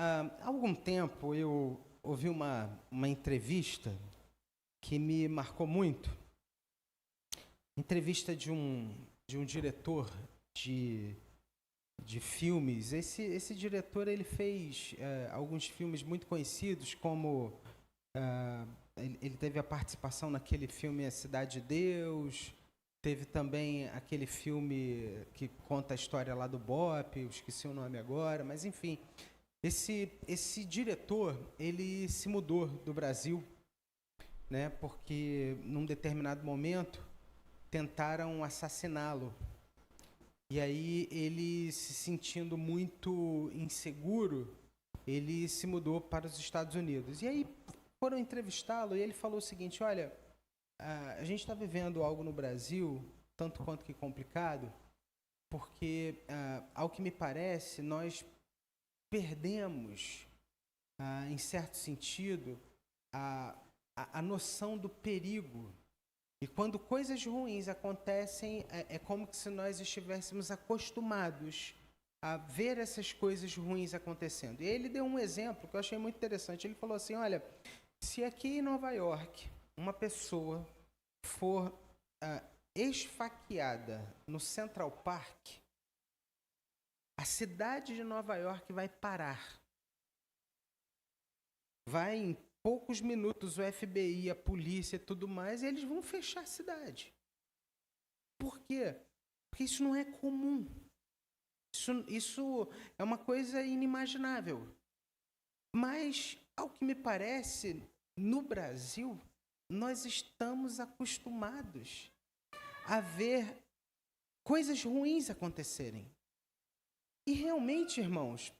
Há algum tempo eu ouvi uma entrevista que me marcou muito. Entrevista de um diretor de filmes. Esse diretor ele fez alguns filmes muito conhecidos, como ele teve a participação naquele filme A Cidade de Deus, teve também aquele filme que conta a história lá do Bop, eu esqueci o nome agora, mas enfim. Esse diretor, ele se mudou do Brasil, né, porque num determinado momento tentaram assassiná-lo. E aí ele, se sentindo muito inseguro, ele se mudou para os Estados Unidos. E aí foram entrevistá-lo e ele falou o seguinte: olha, a gente está vivendo algo no Brasil, tanto quanto que complicado, porque, ao que me parece, nós perdemos, em certo sentido, a noção do perigo. E quando coisas ruins acontecem, é como se nós estivéssemos acostumados a ver essas coisas ruins acontecendo. E ele deu um exemplo que eu achei muito interessante. Ele falou assim: olha, se aqui em Nova York uma pessoa for esfaqueada no Central Park, a cidade de Nova York vai parar. Vai em poucos minutos o FBI, a polícia e tudo mais, e eles vão fechar a cidade. Por quê? Porque isso não é comum. Isso é uma coisa inimaginável. Mas, ao que me parece, no Brasil, nós estamos acostumados a ver coisas ruins acontecerem. E realmente, irmãos,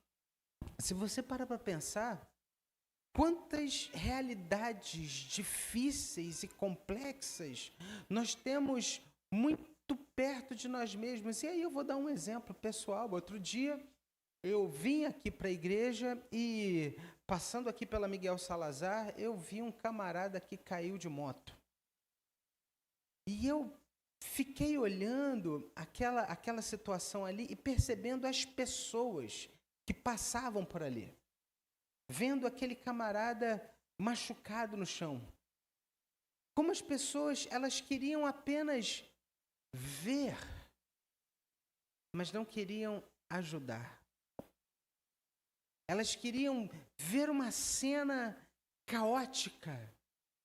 se você parar para pensar, quantas realidades difíceis e complexas nós temos muito perto de nós mesmos. E aí eu vou dar um exemplo pessoal. Outro dia eu vim aqui para a igreja e, passando aqui pela Miguel Salazar, eu vi um camarada que caiu de moto. E eu fiquei olhando aquela situação ali e percebendo as pessoas que passavam por ali, vendo aquele camarada machucado no chão. Como as pessoas, elas queriam apenas ver, mas não queriam ajudar. Elas queriam ver uma cena caótica,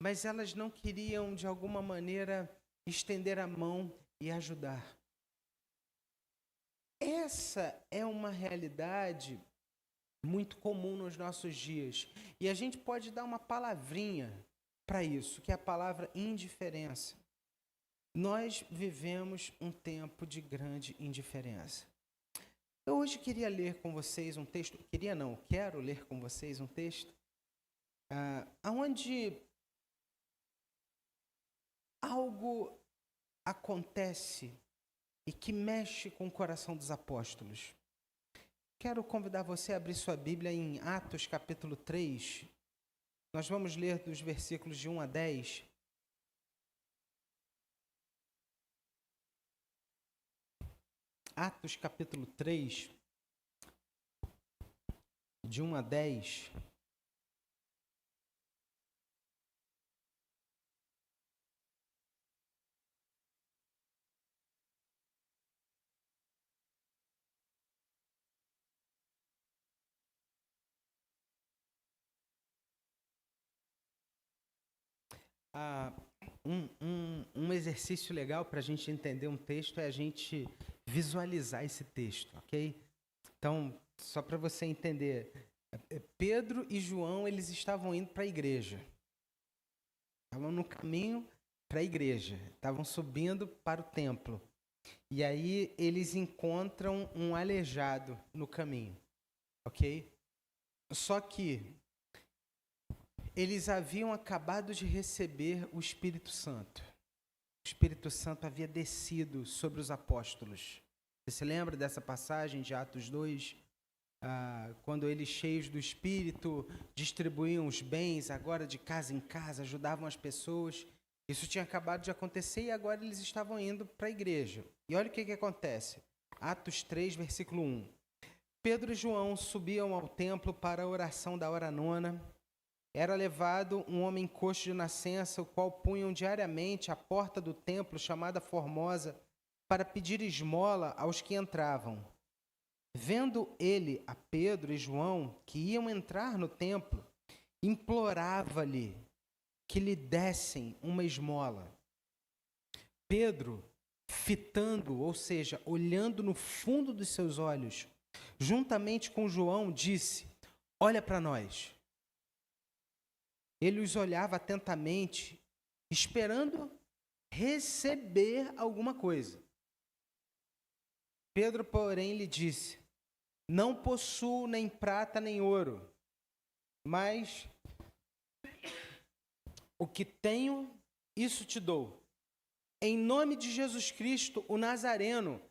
mas elas não queriam, de alguma maneira, estender a mão e ajudar. Essa é uma realidade muito comum nos nossos dias. E a gente pode dar uma palavrinha para isso, que é a palavra indiferença. Nós vivemos um tempo de grande indiferença. Eu hoje queria ler com vocês um texto, quero ler com vocês um texto, onde algo acontece e que mexe com o coração dos apóstolos. Quero convidar você a abrir sua Bíblia em Atos capítulo 3. Nós vamos ler dos versículos de 1 a 10. Atos capítulo 3, de 1 a 10. Um exercício legal para a gente entender um texto é a gente visualizar esse texto, ok? Então, só para você entender, Pedro e João, eles estavam indo para a igreja. Estavam no caminho para a igreja, estavam subindo para o templo. E aí eles encontram um aleijado no caminho, ok? Só que eles haviam acabado de receber o Espírito Santo. O Espírito Santo havia descido sobre os apóstolos. Você se lembra dessa passagem de Atos 2? Quando eles, cheios do Espírito, distribuíam os bens, agora de casa em casa, ajudavam as pessoas. Isso tinha acabado de acontecer e agora eles estavam indo para a igreja. E olha o que acontece. Atos 3, versículo 1. Pedro e João subiam ao templo para a oração da hora nona. Era levado um homem coxo de nascença, o qual punham diariamente à porta do templo, chamada Formosa, para pedir esmola aos que entravam. Vendo ele a Pedro e João, que iam entrar no templo, implorava-lhe que lhe dessem uma esmola. Pedro, fitando, ou seja, olhando no fundo dos seus olhos, juntamente com João, disse: olha para nós. Ele os olhava atentamente, esperando receber alguma coisa. Pedro, porém, lhe disse: não possuo nem prata nem ouro, mas o que tenho, isso te dou. Em nome de Jesus Cristo, o Nazareno,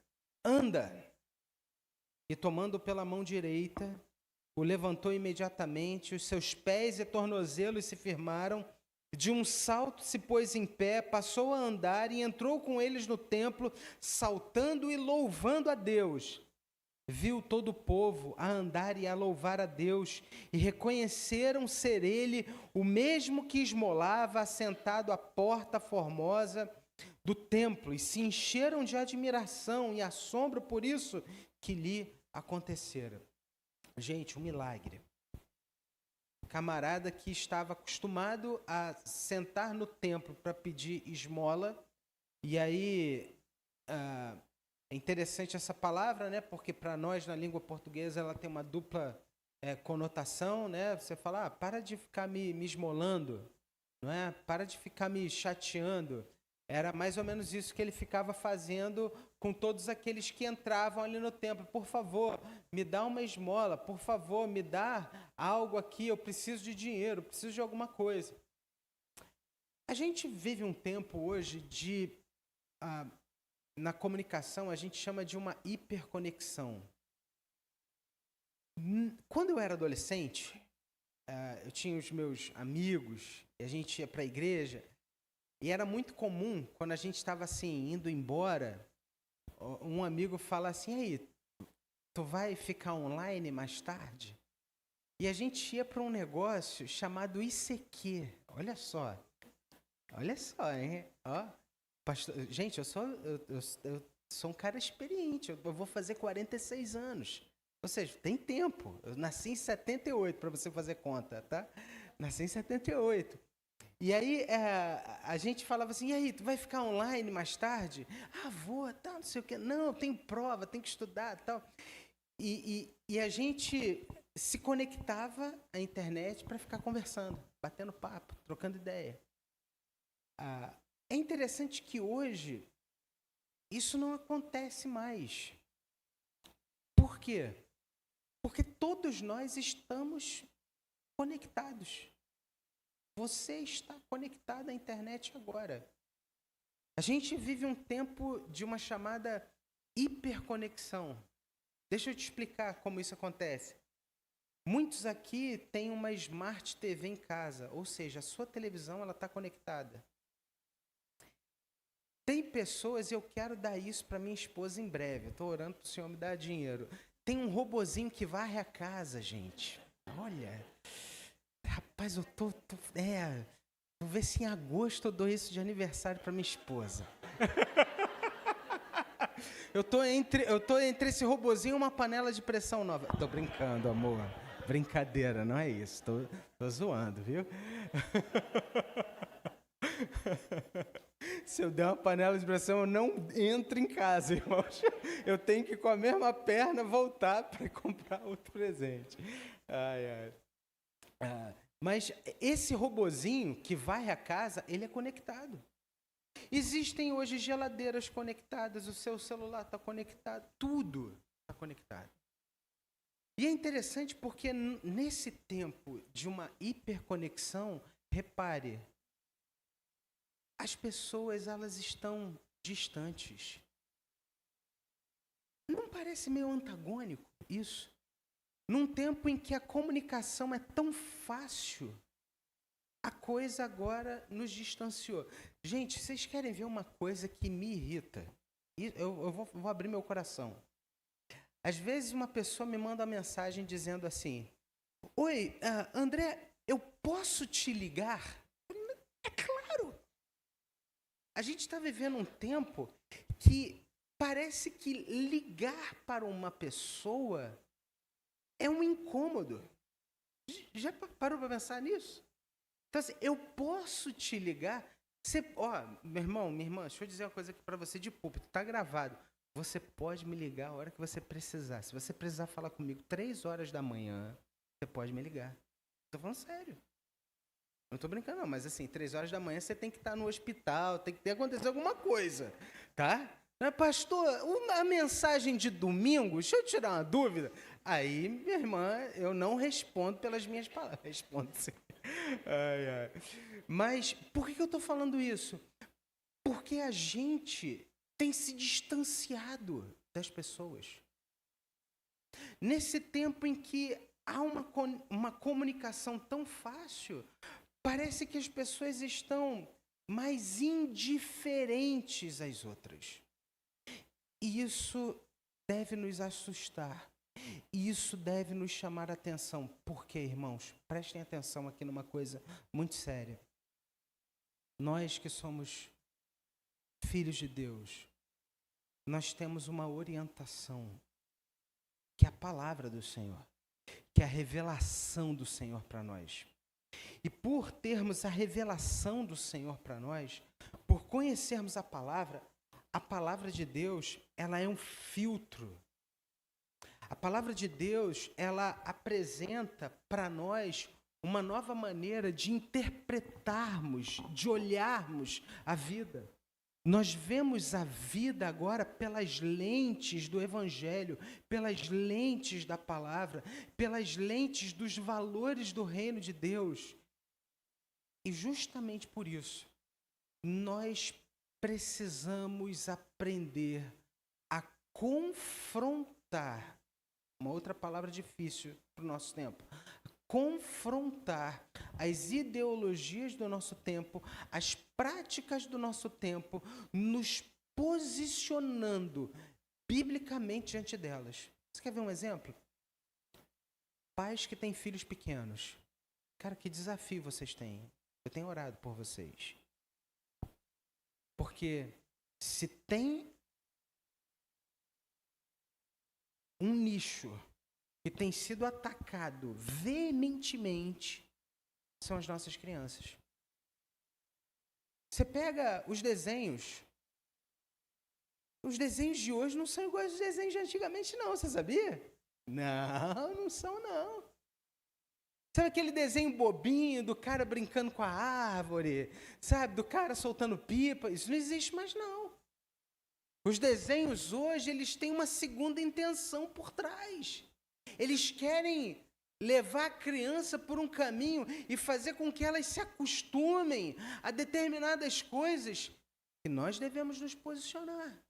anda. E tomando pela mão direita, o levantou imediatamente, os seus pés e tornozelos se firmaram, de um salto se pôs em pé, passou a andar e entrou com eles no templo, saltando e louvando a Deus. Viu todo o povo a andar e a louvar a Deus, e reconheceram ser ele o mesmo que esmolava, assentado à porta formosa do templo, e se encheram de admiração e assombro por isso que lhe acontecera. Gente, um milagre. Camarada que estava acostumado a sentar no templo para pedir esmola, e aí é interessante essa palavra, né? Porque para nós na língua portuguesa ela tem uma dupla conotação, né? Você fala, para de ficar me esmolando, não é? Para de ficar me chateando. Era mais ou menos isso que ele ficava fazendo com todos aqueles que entravam ali no templo. Por favor, me dá uma esmola. Por favor, me dá algo aqui. Eu preciso de dinheiro, eu preciso de alguma coisa. A gente vive um tempo hoje de... na comunicação, a gente chama de uma hiperconexão. Quando eu era adolescente, eu tinha os meus amigos, e a gente ia para a igreja... E era muito comum, quando a gente estava assim, indo embora, um amigo fala assim, aí, tu vai ficar online mais tarde? E a gente ia para um negócio chamado ICQ. Olha só, hein? Ó, pastor, gente, eu sou um cara experiente, eu vou fazer 46 anos. Ou seja, tem tempo. Eu nasci em 78, para você fazer conta, tá? Nasci em 78. E aí a gente falava assim, e aí, tu vai ficar online mais tarde? Vou, tá, não sei o quê. Não, eu tenho prova, tenho que estudar e tal. E a gente se conectava à internet para ficar conversando, batendo papo, trocando ideia. É interessante que hoje isso não acontece mais. Por quê? Porque todos nós estamos conectados. Você está conectado à internet agora. A gente vive um tempo de uma chamada hiperconexão. Deixa eu te explicar como isso acontece. Muitos aqui têm uma Smart TV em casa, ou seja, a sua televisão está conectada. Tem pessoas, e eu quero dar isso para minha esposa em breve, eu estou orando para o Senhor me dar dinheiro. Tem um robozinho que varre a casa, gente. Olha... Rapaz, vou ver se em agosto eu dou isso de aniversário para minha esposa. eu tô entre esse robozinho e uma panela de pressão nova. Tô brincando, amor. Brincadeira, não é isso. Tô zoando, viu? Se eu der uma panela de pressão, eu não entro em casa, irmãos. Eu tenho que, com a mesma perna, voltar para comprar outro presente. Mas esse robozinho que varre a casa, ele é conectado. Existem hoje geladeiras conectadas, o seu celular está conectado, tudo está conectado. E é interessante porque nesse tempo de uma hiperconexão, repare, as pessoas elas estão distantes. Não parece meio antagônico isso? Num tempo em que a comunicação é tão fácil, a coisa agora nos distanciou. Gente, vocês querem ver uma coisa que me irrita? Eu vou abrir meu coração. Às vezes uma pessoa me manda uma mensagem dizendo assim: Oi, André, eu posso te ligar? É claro! A gente está vivendo um tempo que parece que ligar para uma pessoa é um incômodo. Já parou para pensar nisso? Então, assim, eu posso te ligar. Meu irmão, minha irmã, deixa eu dizer uma coisa aqui para você de púlpito, tá gravado. Você pode me ligar a hora que você precisar. Se você precisar falar comigo 3 horas da manhã, você pode me ligar. Tô falando sério. Não tô brincando, não, mas assim, 3 horas da manhã você tem que estar no hospital, tem que ter acontecido alguma coisa, tá? Mas, pastor, a mensagem de domingo, deixa eu tirar uma dúvida. Aí, minha irmã, eu não respondo pelas minhas palavras. Respondo sim. Ai, ai. Mas por que eu estou falando isso? Porque a gente tem se distanciado das pessoas. Nesse tempo em que há uma comunicação tão fácil, parece que as pessoas estão mais indiferentes às outras. E isso deve nos assustar. E isso deve nos chamar a atenção. Por quê, irmãos? Prestem atenção aqui numa coisa muito séria. Nós que somos filhos de Deus, nós temos uma orientação, que é a palavra do Senhor, que é a revelação do Senhor para nós. E por termos a revelação do Senhor para nós, por conhecermos a palavra de Deus, ela é um filtro. A palavra de Deus, ela apresenta para nós uma nova maneira de interpretarmos, de olharmos a vida. Nós vemos a vida agora pelas lentes do Evangelho, pelas lentes da palavra, pelas lentes dos valores do reino de Deus. E justamente por isso, nós precisamos aprender a confrontar, uma outra palavra difícil para o nosso tempo, confrontar as ideologias do nosso tempo, as práticas do nosso tempo, nos posicionando biblicamente diante delas. Você quer ver um exemplo? Pais que têm filhos pequenos. Cara, que desafio vocês têm. Eu tenho orado por vocês. Porque se tem um nicho que tem sido atacado veementemente, são as nossas crianças. Você pega os desenhos de hoje não são iguais aos desenhos de antigamente não, você sabia? Não são não. Sabe aquele desenho bobinho do cara brincando com a árvore, sabe, do cara soltando pipa? Isso não existe mais não. Os desenhos hoje, eles têm uma segunda intenção por trás. Eles querem levar a criança por um caminho e fazer com que elas se acostumem a determinadas coisas que nós devemos nos posicionar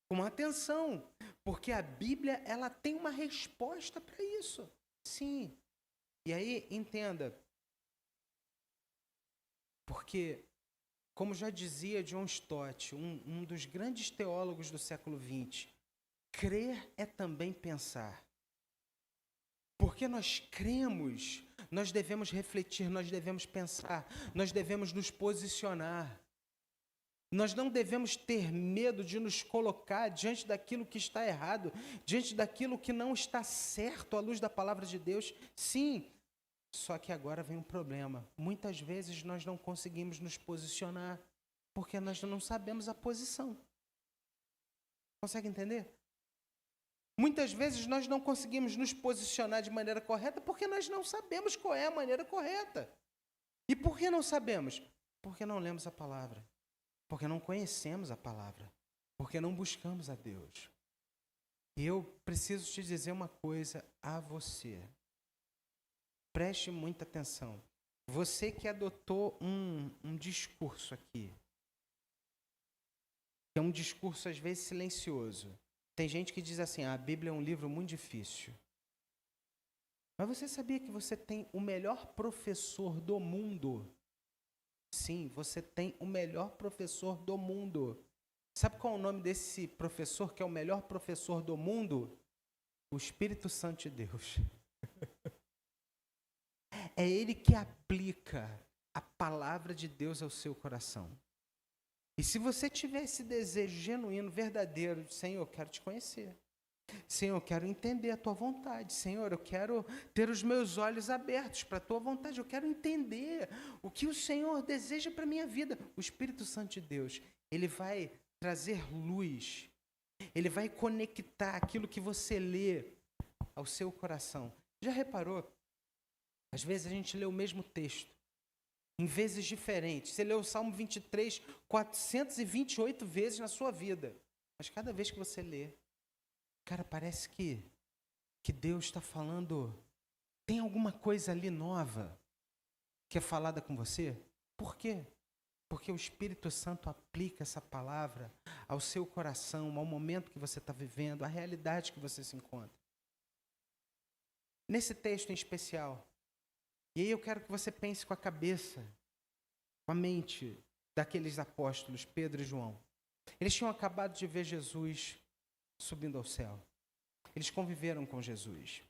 com atenção, porque a Bíblia, ela tem uma resposta para isso. Sim. E aí, entenda, porque, como já dizia John Stott, um dos grandes teólogos do século XX, crer é também pensar. Porque nós cremos, nós devemos refletir, nós devemos pensar, nós devemos nos posicionar. Nós não devemos ter medo de nos colocar diante daquilo que está errado, diante daquilo que não está certo à luz da palavra de Deus. Sim, só que agora vem um problema. Muitas vezes nós não conseguimos nos posicionar porque nós não sabemos a posição. Consegue entender? Muitas vezes nós não conseguimos nos posicionar de maneira correta porque nós não sabemos qual é a maneira correta. E por que não sabemos? Porque não lemos a palavra. Porque não conhecemos a palavra. Porque não buscamos a Deus. E eu preciso te dizer uma coisa a você. Preste muita atenção. Você que adotou um discurso aqui, que é um discurso às vezes silencioso. Tem gente que diz assim, a Bíblia é um livro muito difícil. Mas você sabia que você tem o melhor professor do mundo? Sim, você tem o melhor professor do mundo. Sabe qual é o nome desse professor que é o melhor professor do mundo? O Espírito Santo de Deus. É Ele que aplica a palavra de Deus ao seu coração. E se você tiver esse desejo genuíno, verdadeiro, Senhor, eu quero te conhecer. Senhor, eu quero entender a tua vontade. Senhor, eu quero ter os meus olhos abertos para a tua vontade. Eu quero entender o que o Senhor deseja para a minha vida. O Espírito Santo de Deus, ele vai trazer luz. Ele vai conectar aquilo que você lê ao seu coração. Já reparou? Às vezes a gente lê o mesmo texto, em vezes diferentes. Você lê o Salmo 23 428 vezes na sua vida. Mas cada vez que você lê, cara, parece que Deus está falando, tem alguma coisa ali nova que é falada com você? Por quê? Porque o Espírito Santo aplica essa palavra ao seu coração, ao momento que você está vivendo, à realidade que você se encontra. Nesse texto em especial, e aí eu quero que você pense com a cabeça, com a mente daqueles apóstolos, Pedro e João. Eles tinham acabado de ver Jesus subindo ao céu. Eles conviveram com Jesus.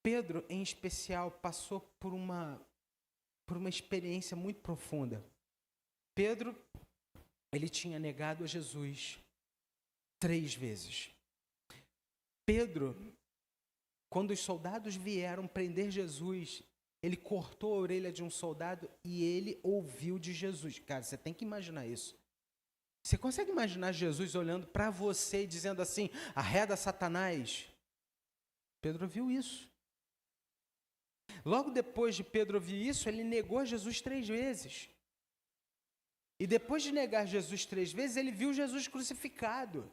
Pedro, em especial, passou por uma experiência muito profunda. Pedro, ele tinha negado a Jesus 3 vezes. Pedro, quando os soldados vieram prender Jesus, ele cortou a orelha de um soldado e ele ouviu de Jesus. Cara, você tem que imaginar isso. Você consegue imaginar Jesus olhando para você e dizendo assim, arreda Satanás? Pedro viu isso. Logo depois de Pedro ouvir isso, ele negou Jesus 3 vezes. E depois de negar Jesus 3 vezes, ele viu Jesus crucificado.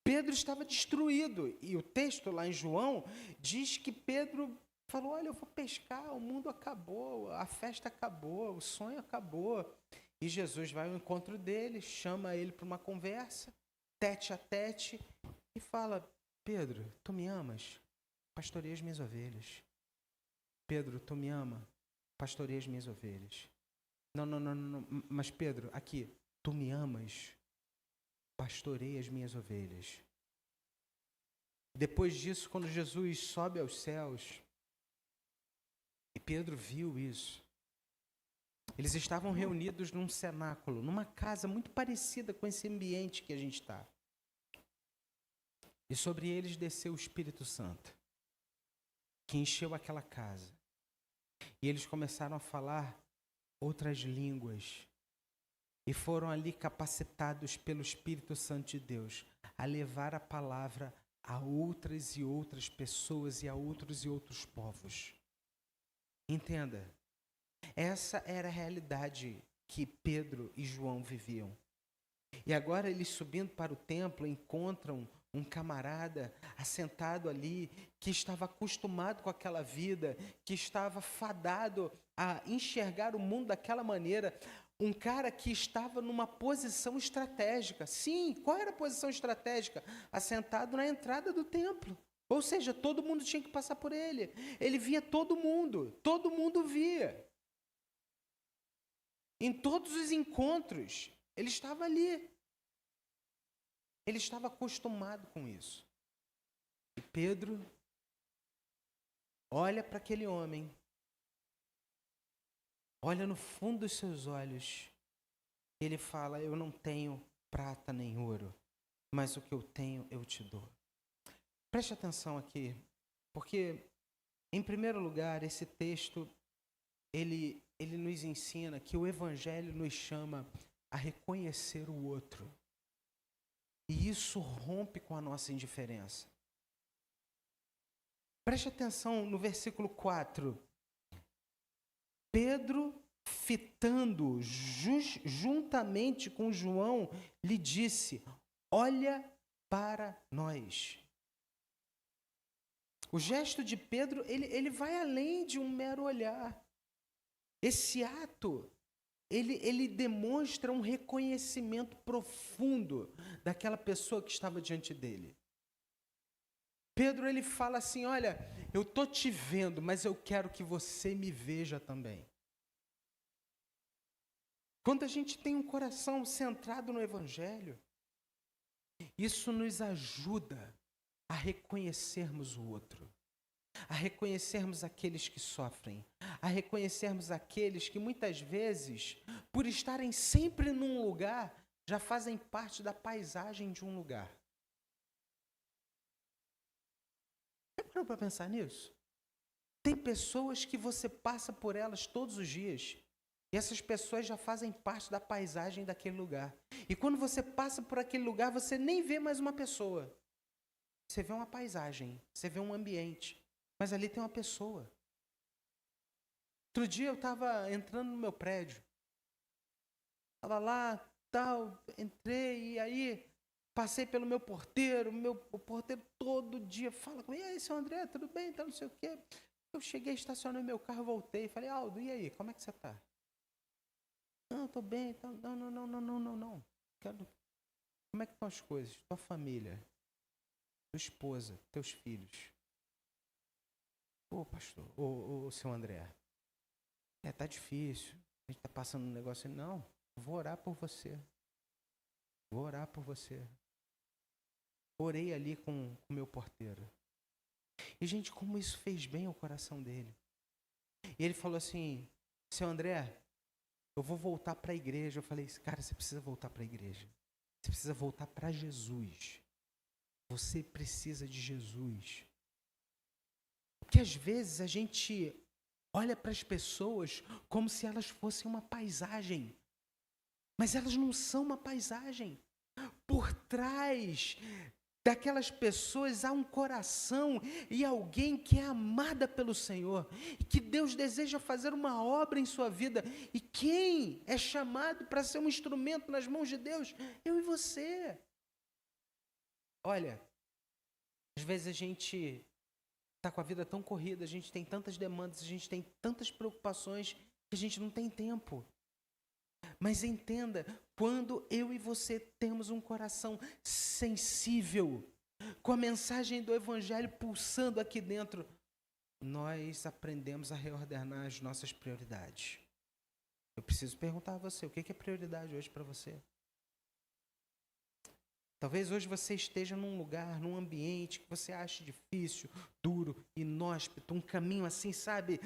Pedro estava destruído. E o texto lá em João diz que Pedro falou, olha, eu vou pescar, o mundo acabou, a festa acabou, o sonho acabou. E Jesus vai ao encontro dele, chama ele para uma conversa, tete a tete, e fala, Pedro, tu me amas? Pastoreia as minhas ovelhas. Pedro, tu me ama? Pastoreia as minhas ovelhas. Não, mas Pedro, aqui, tu me amas? Pastoreia as minhas ovelhas. Depois disso, quando Jesus sobe aos céus, e Pedro viu isso, eles estavam reunidos num cenáculo, numa casa muito parecida com esse ambiente que a gente está. E sobre eles desceu o Espírito Santo, que encheu aquela casa. E eles começaram a falar outras línguas. E foram ali capacitados pelo Espírito Santo de Deus a levar a palavra a outras e outras pessoas e a outros e outros povos. Entenda, essa era a realidade que Pedro e João viviam. E agora eles subindo para o templo encontram um camarada assentado ali que estava acostumado com aquela vida, que estava fadado a enxergar o mundo daquela maneira. Um cara que estava numa posição estratégica. Sim, qual era a posição estratégica? Assentado na entrada do templo. Ou seja, todo mundo tinha que passar por ele. Ele via todo mundo via. Em todos os encontros, ele estava ali. Ele estava acostumado com isso. E Pedro olha para aquele homem, olha no fundo dos seus olhos, e ele fala, eu não tenho prata nem ouro, mas o que eu tenho eu te dou. Preste atenção aqui, porque, em primeiro lugar, esse texto, ele nos ensina que o Evangelho nos chama a reconhecer o outro. E isso rompe com a nossa indiferença. Preste atenção no versículo 4. Pedro, fitando juntamente com João, lhe disse, olha para nós. O gesto de Pedro, ele vai além de um mero olhar. Esse ato, ele demonstra um reconhecimento profundo daquela pessoa que estava diante dele. Pedro, ele fala assim, olha, eu estou te vendo, mas eu quero que você me veja também. Quando a gente tem um coração centrado no Evangelho, Isso nos ajuda a reconhecermos o outro, a reconhecermos aqueles que sofrem, a reconhecermos aqueles que muitas vezes, por estarem sempre num lugar, já fazem parte da paisagem de um lugar. Já parou para pensar nisso? Tem pessoas que você passa por elas todos os dias, e essas pessoas já fazem parte da paisagem daquele lugar. E quando você passa por aquele lugar, você nem vê mais uma pessoa. Você vê uma paisagem, você vê um ambiente, mas ali tem uma pessoa. Outro dia eu estava entrando no meu prédio. Estava lá, tal, entrei, e aí passei pelo meu porteiro, o porteiro todo dia fala comigo, e aí, seu André, tudo bem, tá, não sei o quê. Eu cheguei, estacionei meu carro, voltei, falei, Aldo, e aí, como é que você está? Não, estou bem, tá, não. Como é que estão as coisas? Tua família, tua esposa, teus filhos. Ô, pastor, ô, seu André, tá difícil, a gente está passando um negócio, não, vou orar por você. Vou orar por você. Orei ali com o meu porteiro. E, gente, como isso fez bem ao coração dele. E ele falou assim, seu André, eu vou voltar para a igreja. Eu falei, cara, você precisa voltar para a igreja. Você precisa voltar para Jesus. Você precisa de Jesus. Porque às vezes a gente olha para as pessoas como se elas fossem uma paisagem. Mas elas não são uma paisagem. Por trás daquelas pessoas há um coração e alguém que é amada pelo Senhor, e que Deus deseja fazer uma obra em sua vida. E quem é chamado para ser um instrumento nas mãos de Deus? Eu e você. Olha, às vezes a gente está com a vida tão corrida, a gente tem tantas demandas, a gente tem tantas preocupações que a gente não tem tempo. Mas entenda, quando eu e você temos um coração sensível, com a mensagem do Evangelho pulsando aqui dentro, nós aprendemos a reordenar as nossas prioridades. Eu preciso perguntar a você, o que é prioridade hoje para você? Talvez hoje você esteja num lugar, num ambiente que você acha difícil, duro, inóspito, um caminho assim, sabe,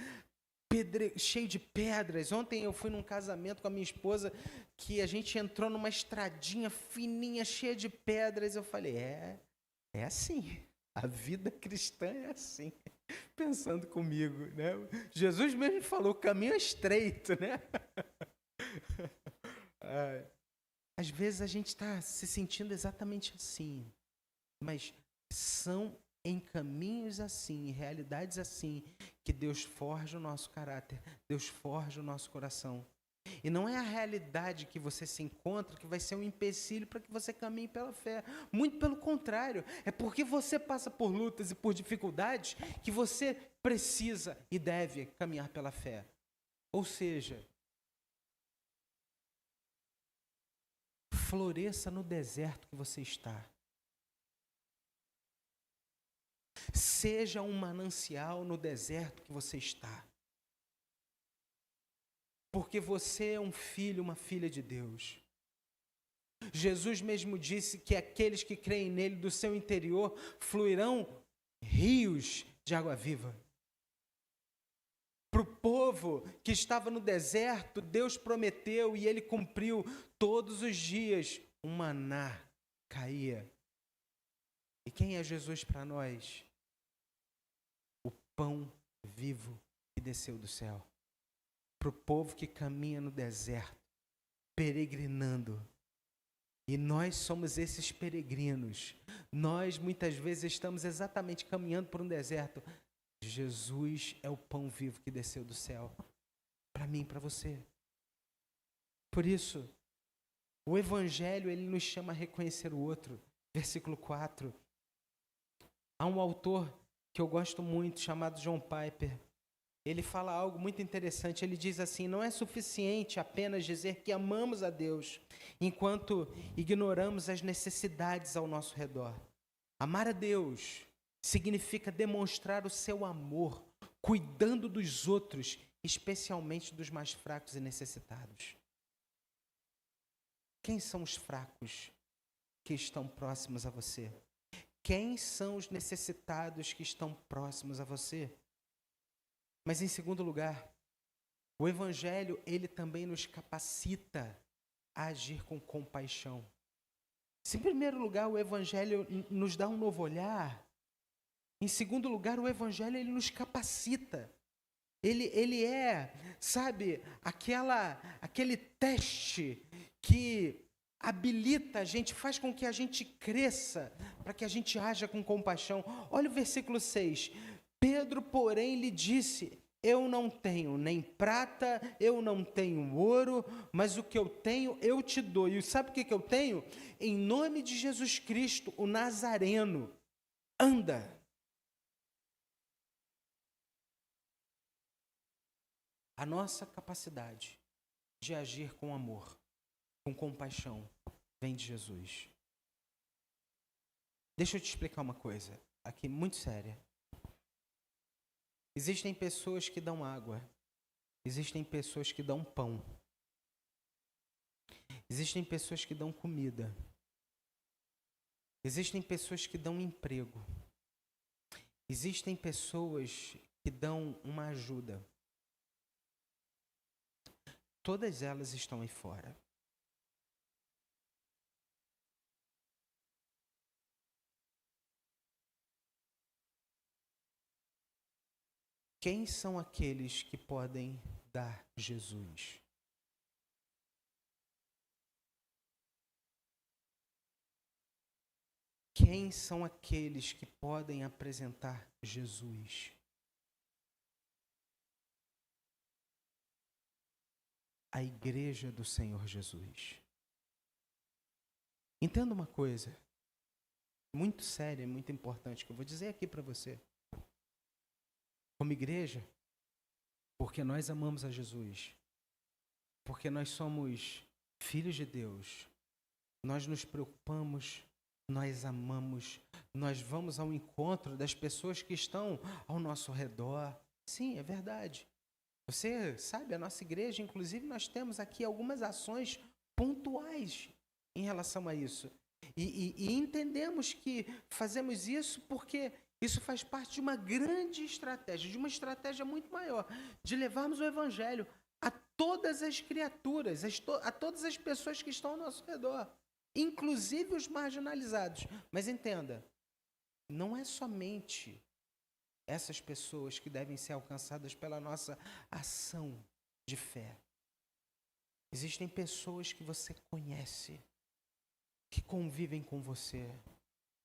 cheio de pedras. Ontem eu fui num casamento com a minha esposa que a gente entrou numa estradinha fininha, cheia de pedras. Eu falei, é assim, a vida cristã é assim. Pensando comigo, né? Jesus mesmo falou, o caminho é estreito, né? Às vezes a gente está se sentindo exatamente assim, mas são em caminhos assim, em realidades assim, que Deus forja o nosso caráter, Deus forja o nosso coração. E não é a realidade que você se encontra que vai ser um empecilho para que você caminhe pela fé. Muito pelo contrário, é porque você passa por lutas e por dificuldades que você precisa e deve caminhar pela fé. Ou seja, floresça no deserto que você está. Seja um manancial no deserto que você está. Porque você é um filho, uma filha de Deus. Jesus mesmo disse que aqueles que creem nele, do seu interior, fluirão rios de água viva. Para o povo que estava no deserto, Deus prometeu e ele cumpriu todos os dias. Um maná caía. E quem é Jesus para nós? O pão vivo que desceu do céu. Para o povo que caminha no deserto, peregrinando. E nós somos esses peregrinos. Nós muitas vezes estamos exatamente caminhando por um deserto. Jesus é o pão vivo que desceu do céu. Para mim, para você. Por isso, o Evangelho, ele nos chama a reconhecer o outro. Versículo 4. Há um autor que eu gosto muito, chamado John Piper. Ele fala algo muito interessante. Ele diz assim, não é suficiente apenas dizer que amamos a Deus, enquanto ignoramos as necessidades ao nosso redor. Amar a Deus significa demonstrar o seu amor, cuidando dos outros, especialmente dos mais fracos e necessitados. Quem são os fracos? que estão próximos a você? Quem são os necessitados que estão próximos a você? Mas em segundo lugar, o Evangelho, ele também nos capacita a agir com compaixão. Se em primeiro lugar o Evangelho nos dá um novo olhar, em segundo lugar o Evangelho ele nos capacita. Ele é, sabe, aquele teste que habilita a gente, faz com que a gente cresça, para que a gente haja com compaixão. Olha o versículo 6. Pedro, porém, lhe disse: eu não tenho nem prata, eu não tenho ouro, mas o que eu tenho eu te dou. E sabe o que eu tenho? Em nome de Jesus Cristo, o Nazareno, anda. A nossa capacidade de agir com amor, com compaixão, vem de Jesus. Deixa eu te explicar uma coisa, aqui muito séria. Existem pessoas que dão água, existem pessoas que dão pão, existem pessoas que dão comida, existem pessoas que dão emprego, existem pessoas que dão uma ajuda. Todas elas estão aí fora. Quem são aqueles que podem dar Jesus? Quem são aqueles que podem apresentar Jesus? A igreja do Senhor Jesus. Entenda uma coisa, muito séria, muito importante, que eu vou dizer aqui para você. Como igreja, porque nós amamos a Jesus, porque nós somos filhos de Deus, nós nos preocupamos, nós amamos, nós vamos ao encontro das pessoas que estão ao nosso redor. Sim, é verdade. Você sabe, a nossa igreja, inclusive, nós temos aqui algumas ações pontuais em relação a isso. E entendemos que fazemos isso porque isso faz parte de uma grande estratégia, de uma estratégia muito maior, de levarmos o Evangelho a todas as criaturas, a todas as pessoas que estão ao nosso redor, inclusive os marginalizados. Mas entenda, não é somente essas pessoas que devem ser alcançadas pela nossa ação de fé. Existem pessoas que você conhece, que convivem com você,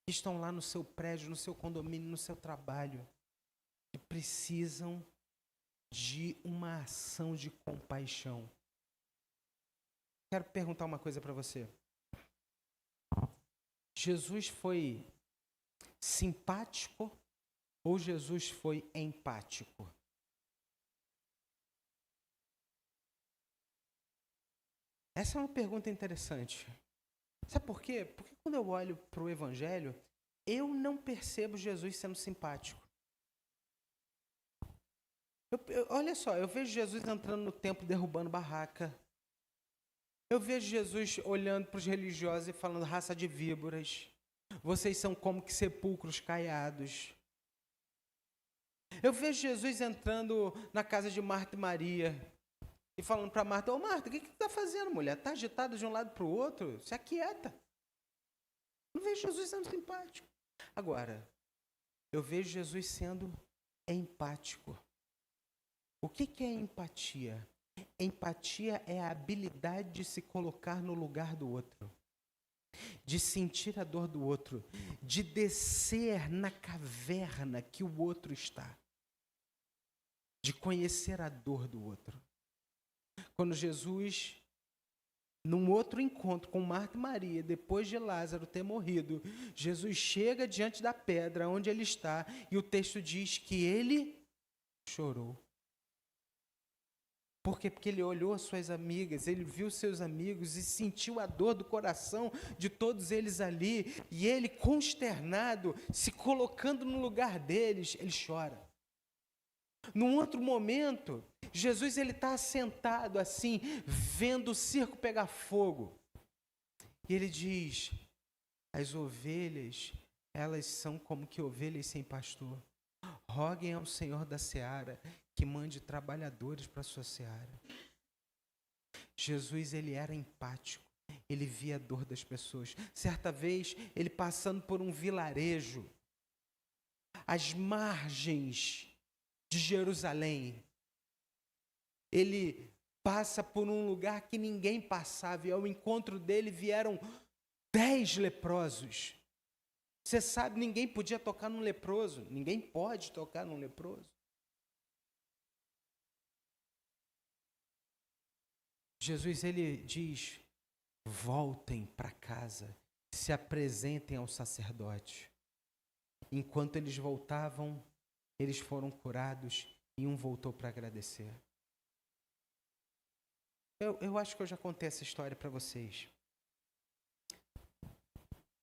que estão lá no seu prédio, no seu condomínio, no seu trabalho, que precisam de uma ação de compaixão. Quero perguntar uma coisa para você. Jesus foi simpático ou Jesus foi empático? Essa é uma pergunta interessante. Sabe por quê? Porque quando eu olho para o Evangelho, eu não percebo Jesus sendo simpático. Olha só, eu vejo Jesus entrando no templo, derrubando barraca. Eu vejo Jesus olhando para os religiosos e falando: raça de víboras, vocês são como que sepulcros caiados. Eu vejo Jesus entrando na casa de Marta e Maria e falando para Marta: ô Marta, o que você está fazendo, mulher? Está agitada de um lado para o outro? Se aquieta. Não vejo Jesus sendo simpático. Agora, eu vejo Jesus sendo empático. O que é empatia? Empatia é a habilidade de se colocar no lugar do outro, de sentir a dor do outro, de descer na caverna que o outro está, de conhecer a dor do outro. Quando Jesus, num outro encontro com Marta e Maria, depois de Lázaro ter morrido, Jesus chega diante da pedra onde ele está e o texto diz que ele chorou. Por quê? Porque ele olhou as suas amigas, ele viu seus amigos e sentiu a dor do coração de todos eles ali. E ele, consternado, se colocando no lugar deles, ele chora. Num outro momento, Jesus está sentado assim, vendo o circo pegar fogo. E ele diz: As ovelhas, elas são como que ovelhas sem pastor. Roguem ao Senhor da seara que mande trabalhadores para a sua seara. Jesus, ele era empático. Ele via a dor das pessoas. Certa vez, ele passando por um vilarejo, às margens de Jerusalém, ele passa por um lugar que ninguém passava, e ao encontro dele vieram 10 leprosos. Você sabe, ninguém podia tocar num leproso, ninguém pode tocar num leproso. Jesus, ele diz, voltem para casa, se apresentem ao sacerdote. Enquanto eles voltavam, eles foram curados e um voltou para agradecer. Eu acho que eu já contei essa história para vocês.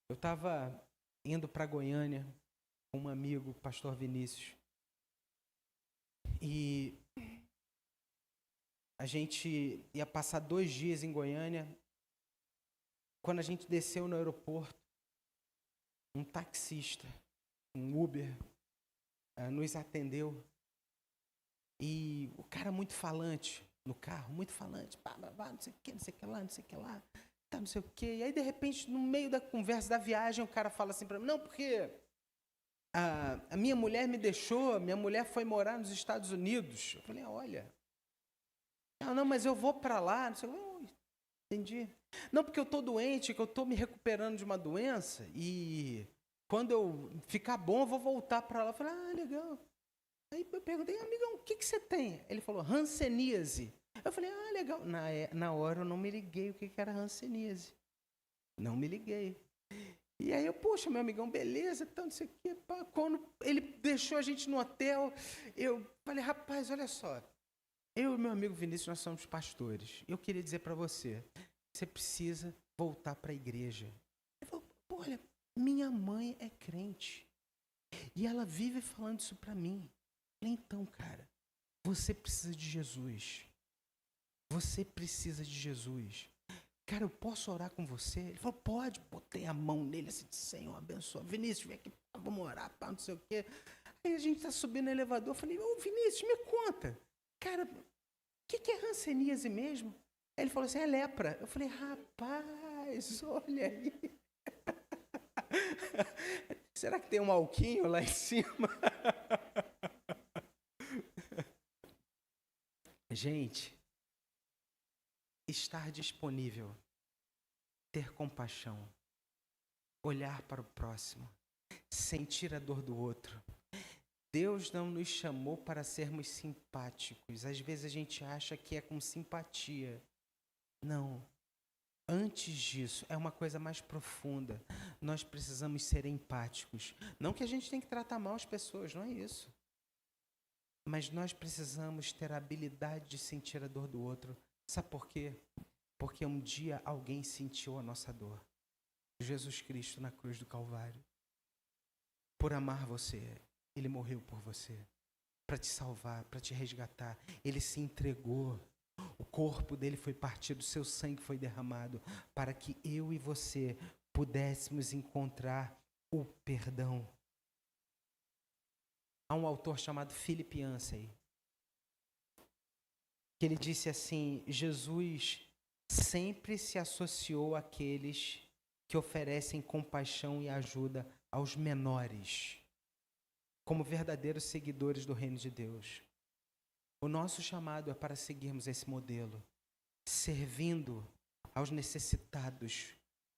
Eu estava indo para Goiânia com um amigo, o pastor Vinícius. E a gente ia passar 2 dias em Goiânia. Quando a gente desceu no aeroporto, um taxista, um Uber, nos atendeu. E o cara muito falante no carro, muito falante. Não sei o que, não sei o que lá, não sei o que lá. Tá, não sei o que. E aí, de repente, no meio da conversa, da viagem, o cara fala assim para mim, não, porque a minha mulher me deixou, minha mulher foi morar nos Estados Unidos. Eu falei, olha, não, mas eu vou para lá, não sei o que. Entendi. Não, porque eu estou doente, que eu estou me recuperando de uma doença e quando eu ficar bom, eu vou voltar para lá. Eu falei, legal. Aí eu perguntei, amigão, o que você tem? Ele falou, hanseníase. Eu falei, legal. Na hora eu não me liguei o que era hanseníase. Não me liguei. E aí eu, poxa, meu amigão, beleza, então não sei o quê. Quando ele deixou a gente no hotel, eu falei, rapaz, olha só. Eu e meu amigo Vinícius, nós somos pastores. Eu queria dizer para você, você precisa voltar para a igreja. Ele falou, olha, minha mãe é crente. E ela vive falando isso para mim. Então, cara, você precisa de Jesus. Você precisa de Jesus. Cara, eu posso orar com você? Ele falou, pode. Botei a mão nele assim, Senhor, abençoa. Vinícius, vem aqui, vamos orar, não sei o quê. Aí a gente está subindo no elevador. Eu falei, Vinícius, me conta. Cara, o que é hanseníase mesmo? Aí ele falou assim, é lepra. Eu falei, rapaz, olha aí. Será que tem um alquinho lá em cima? Gente, estar disponível, ter compaixão, olhar para o próximo, sentir a dor do outro. Deus não nos chamou para sermos simpáticos. Às vezes a gente acha que é com simpatia. Não. Antes disso, é uma coisa mais profunda. Nós precisamos ser empáticos. Não que a gente tem que tratar mal as pessoas, não é isso. Mas nós precisamos ter a habilidade de sentir a dor do outro. Sabe por quê? Porque um dia alguém sentiu a nossa dor. Jesus Cristo na cruz do Calvário. Por amar você, Ele morreu por você. Para te salvar, para te resgatar. Ele se entregou. O corpo dele foi partido, o seu sangue foi derramado. Para que eu e você pudéssemos encontrar o perdão. Há um autor chamado Philip Yancey, que ele disse assim, Jesus sempre se associou àqueles que oferecem compaixão e ajuda aos menores, como verdadeiros seguidores do reino de Deus. O nosso chamado é para seguirmos esse modelo, servindo aos necessitados,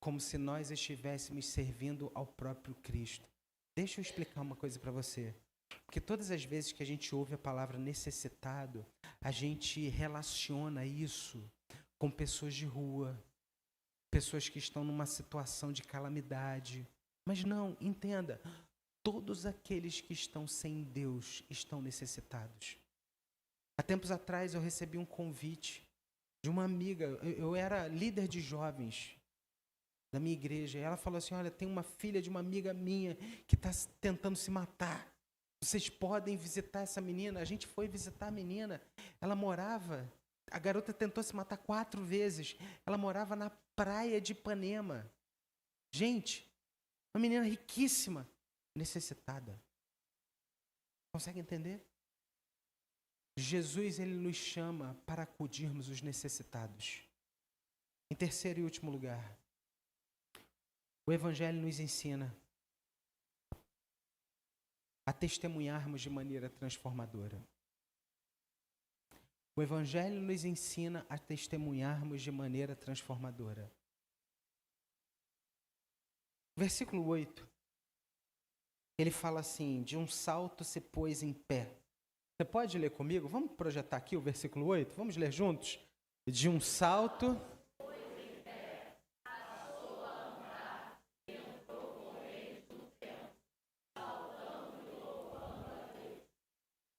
como se nós estivéssemos servindo ao próprio Cristo. Deixa eu explicar uma coisa para você. Porque todas as vezes que a gente ouve a palavra necessitado, a gente relaciona isso com pessoas de rua, pessoas que estão numa situação de calamidade. Mas não, entenda, todos aqueles que estão sem Deus estão necessitados. Há tempos atrás eu recebi um convite de uma amiga, eu era líder de jovens da minha igreja, e ela falou assim, olha, tem uma filha de uma amiga minha que está tentando se matar. Vocês podem visitar essa menina. A gente foi visitar a menina. Ela morava... A garota tentou se matar 4 vezes. Ela morava na praia de Ipanema. Gente, Uma menina riquíssima, necessitada. Consegue entender? Jesus, ele nos chama para acudirmos os necessitados. Em terceiro e último lugar, o Evangelho nos ensina a testemunharmos de maneira transformadora. O Evangelho nos ensina a testemunharmos de maneira transformadora. Versículo 8, ele fala assim, de um salto se pôs em pé. Você pode ler comigo? Vamos projetar aqui o versículo 8? Vamos ler juntos? De um salto...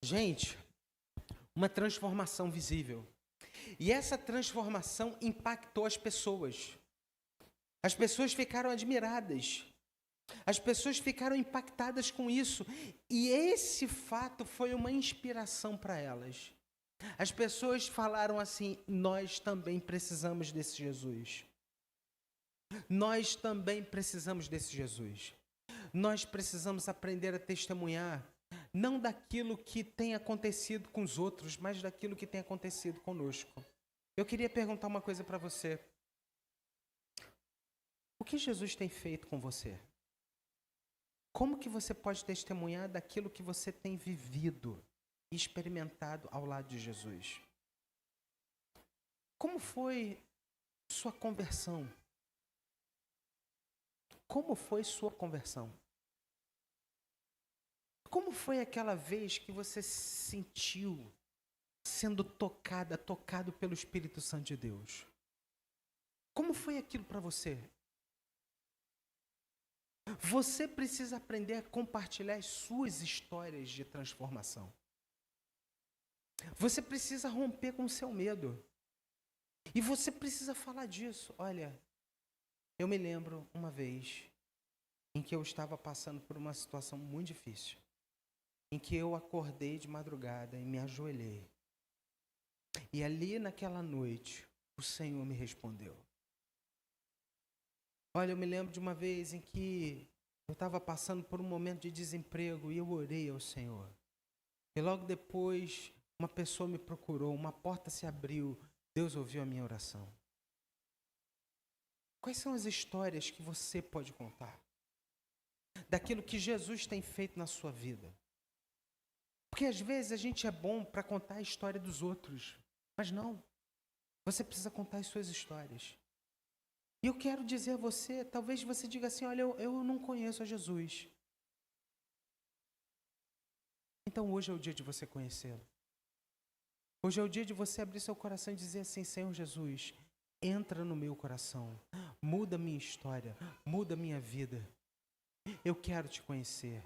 Gente, uma transformação visível. E essa transformação impactou as pessoas. As pessoas ficaram admiradas. As pessoas ficaram impactadas com isso. E esse fato foi uma inspiração para elas. As pessoas falaram assim, nós também precisamos desse Jesus. Nós também precisamos desse Jesus. Nós precisamos aprender a testemunhar, não daquilo que tem acontecido com os outros, mas daquilo que tem acontecido conosco. Eu queria perguntar uma coisa para você. O que Jesus tem feito com você? Como que você pode testemunhar daquilo que você tem vivido e experimentado ao lado de Jesus? Como foi sua conversão? Como foi sua conversão? Como foi aquela vez que você se sentiu sendo tocado pelo Espírito Santo de Deus? Como foi aquilo para você? Você precisa aprender a compartilhar as suas histórias de transformação. Você precisa romper com o seu medo. E você precisa falar disso. Olha, eu me lembro uma vez em que eu estava passando por uma situação muito difícil, em que eu acordei de madrugada e me ajoelhei. E ali naquela noite, o Senhor me respondeu. Olha, eu me lembro de uma vez em que eu estava passando por um momento de desemprego e eu orei ao Senhor. E logo depois, uma pessoa me procurou, uma porta se abriu, Deus ouviu a minha oração. Quais são as histórias que você pode contar? Daquilo que Jesus tem feito na sua vida. Porque às vezes a gente é bom para contar a história dos outros, mas não. Você precisa contar as suas histórias. E eu quero dizer a você, talvez você diga assim, olha, eu não conheço a Jesus. Então hoje é o dia de você conhecê-lo. Hoje é o dia de você abrir seu coração e dizer assim, Senhor Jesus, entra no meu coração, muda minha história, muda minha vida. Eu quero te conhecer.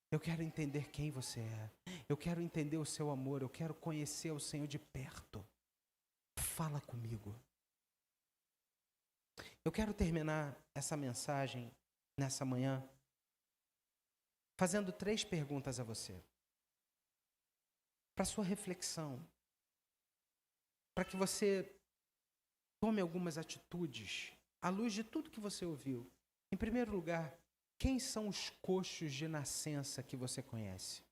Eu quero entender quem você é. Eu quero entender o seu amor. Eu quero conhecer o Senhor de perto. Fala comigo. Eu quero terminar essa mensagem nessa manhã fazendo 3 perguntas a você. Para sua reflexão. Para que você tome algumas atitudes à luz de tudo que você ouviu. Em primeiro lugar, quem são os coxos de nascença que você conhece?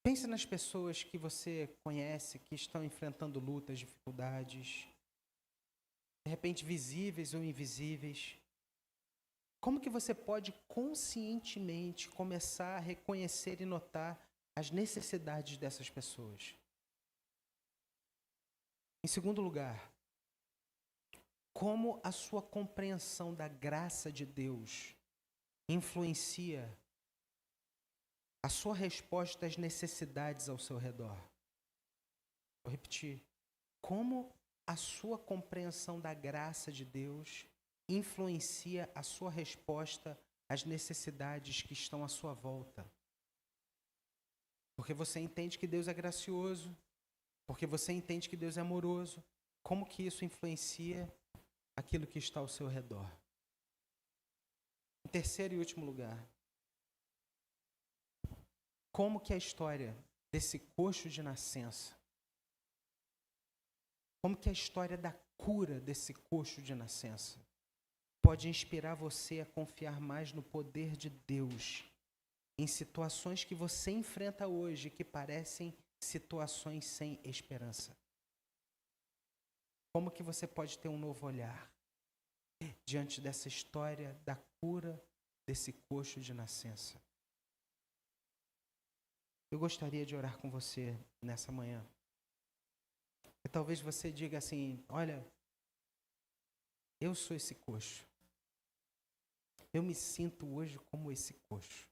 Pense nas pessoas que você conhece, que estão enfrentando lutas, dificuldades, de repente visíveis ou invisíveis. Como que você pode conscientemente começar a reconhecer e notar as necessidades dessas pessoas? Em segundo lugar, como a sua compreensão da graça de Deus influencia a sua resposta às necessidades ao seu redor? Vou repetir. Como a sua compreensão da graça de Deus influencia a sua resposta às necessidades que estão à sua volta? Porque você entende que Deus é gracioso, porque você entende que Deus é amoroso. Como que isso influencia aquilo que está ao seu redor? Em terceiro e último lugar, como que a história desse coxo de nascença Como que a história da cura desse coxo de nascença pode inspirar você a confiar mais no poder de Deus em situações que você enfrenta hoje, que parecem situações sem esperança. Como que você pode ter um novo olhar diante dessa história da cura desse coxo de nascença? Eu gostaria de orar com você nessa manhã. E talvez você diga assim, olha, eu sou esse coxo. Eu me sinto hoje como esse coxo.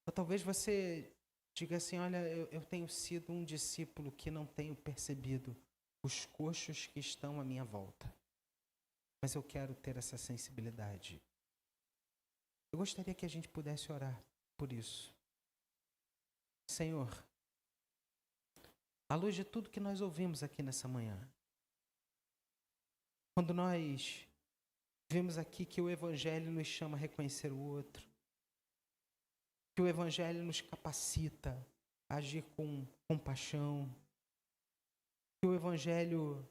Ou talvez você diga assim, olha, eu tenho sido um discípulo que não tenho percebido os coxos que estão à minha volta. Mas eu quero ter essa sensibilidade. Eu gostaria que a gente pudesse orar por isso. Senhor, à luz de tudo que nós ouvimos aqui nessa manhã, quando nós vimos aqui que o Evangelho nos chama a reconhecer o outro, que o Evangelho nos capacita a agir com compaixão, que o Evangelho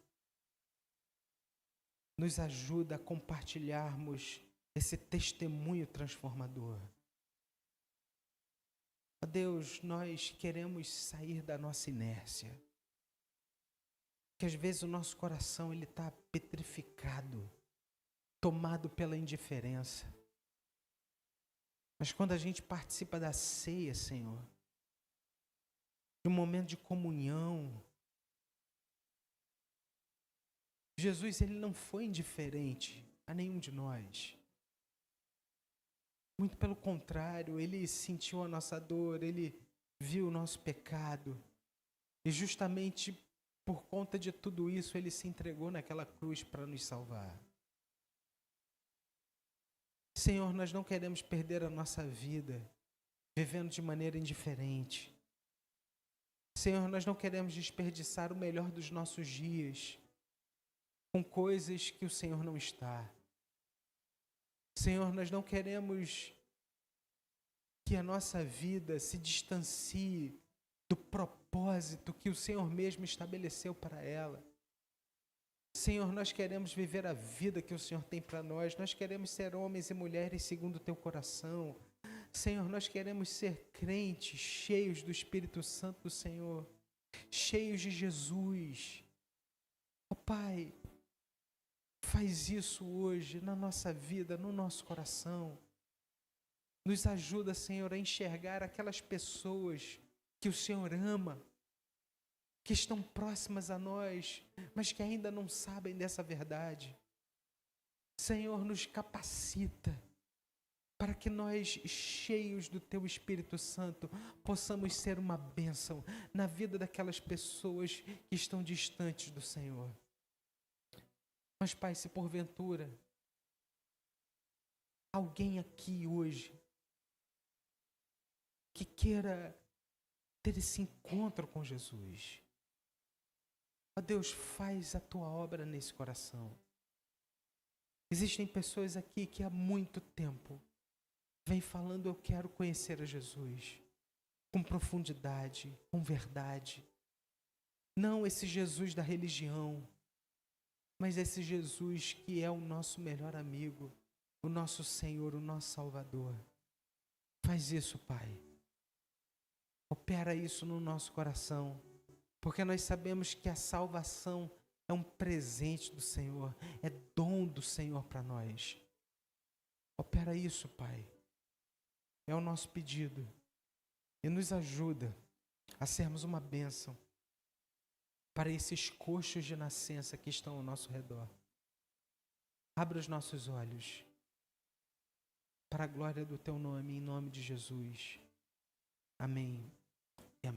nos ajuda a compartilharmos esse testemunho transformador. Ó Deus, nós queremos sair da nossa inércia, que às vezes o nosso coração ele está petrificado, tomado pela indiferença. Mas quando a gente participa da ceia, Senhor, de um momento de comunhão, Jesus ele não foi indiferente a nenhum de nós. Muito pelo contrário, ele sentiu a nossa dor, ele viu o nosso pecado. E justamente por conta de tudo isso, ele se entregou naquela cruz para nos salvar. Senhor, nós não queremos perder a nossa vida vivendo de maneira indiferente. Senhor, nós não queremos desperdiçar o melhor dos nossos dias com coisas que o Senhor não está. Senhor, nós não queremos que a nossa vida se distancie do propósito que o Senhor mesmo estabeleceu para ela. Senhor, nós queremos viver a vida que o Senhor tem para nós. Nós queremos ser homens e mulheres segundo o teu coração. Senhor, nós queremos ser crentes, cheios do Espírito Santo do Senhor, cheios de Jesus. Ó Pai, faz isso hoje na nossa vida, no nosso coração. Nos ajuda, Senhor, a enxergar aquelas pessoas que o Senhor ama, que estão próximas a nós, mas que ainda não sabem dessa verdade. Senhor, nos capacita para que nós, cheios do Teu Espírito Santo, possamos ser uma bênção na vida daquelas pessoas que estão distantes do Senhor. Mas, Pai, se porventura alguém aqui hoje que queira ter esse encontro com Jesus, ó Deus, faz a Tua obra nesse coração. Existem pessoas aqui que há muito tempo vêm falando, eu quero conhecer a Jesus com profundidade, com verdade. Não esse Jesus da religião, mas esse Jesus que é o nosso melhor amigo, o nosso Senhor, o nosso Salvador. Faz isso, Pai. Opera isso no nosso coração, porque nós sabemos que a salvação é um presente do Senhor, é dom do Senhor para nós. Opera isso, Pai. É o nosso pedido. E nos ajuda a sermos uma bênção para esses coxos de nascença que estão ao nosso redor. Abra os nossos olhos para a glória do Teu nome, em nome de Jesus. Amém.